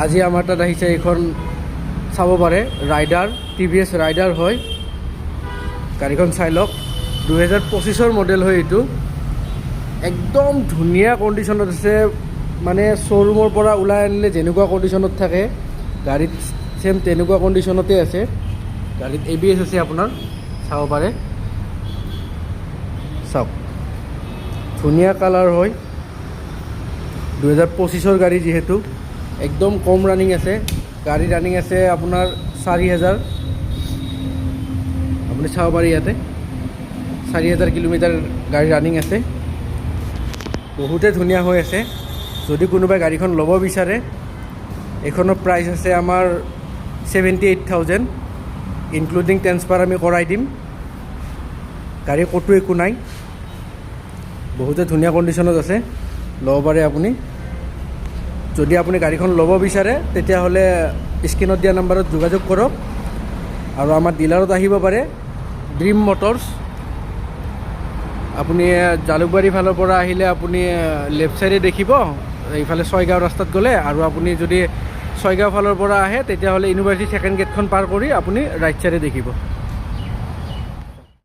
আজি আমাৰ তাত আহিছে এইখন চাব পাৰে ৰাইডাৰ TVS ৰাইডাৰ হয় গাড়ীখন চাই লওক 2025 মডেল হয় এইটো একদম ধুনীয়া কণ্ডিশ্যনত আছে মানে শ্ব'ৰুমৰ পৰা ওলাই আনিলে যেনেকুৱা কণ্ডিশ্যনত থাকে গাড়ীত সেম তেনেকুৱা কণ্ডিশ্যনতে আছে গাড়ীত ABS আছে আপোনাৰ চাব পাৰে চাওক ধুনীয়া কালাৰ হয় 2025 গাড়ী যেহেতু একদম কম ৰানিং আছে গাড়ী ৰানিং আছে আপোনাৰ 4000 আপুনি চাব পাৰে ইয়াতে 4000 কিলোমিটাৰ গাড়ী ৰানিং আছে বহুতে ধুনীয়া হৈ আছে যদি কোনোবাই গাড়ীখন ল'ব বিচাৰে এখনৰ প্ৰাইচ আছে আমাৰ 78,000 ইনক্লুডিং ট্ৰান্সফাৰ আমি কৰাই দিম গাড়ী ক'তো একো নাই বহুতে ধুনীয়া কণ্ডিশ্যনত আছে ল'ব পাৰে আপুনি যদি আপুনি গাড়ীখন ল'ব বিচাৰে তেতিয়াহ'লে স্ক্ৰীনত দিয়া নম্বৰত যোগাযোগ কৰক আৰু আমাৰ ডিলাৰত আহিব পাৰে ড্ৰিম মটৰ্ছ আপুনি জালুকবাৰী ফালৰ পৰা আহিলে আপুনি লেফ্ট চাইডে দেখিব এইফালে ছয়গাঁও ৰাস্তাত গ'লে আৰু আপুনি যদি ছয়গাঁও ফালৰ পৰা আহে তেতিয়াহ'লে ইউনিভাৰ্চিটি ছেকেণ্ড গেটখন পাৰ কৰি আপুনি ৰাইট চাইডে দেখিব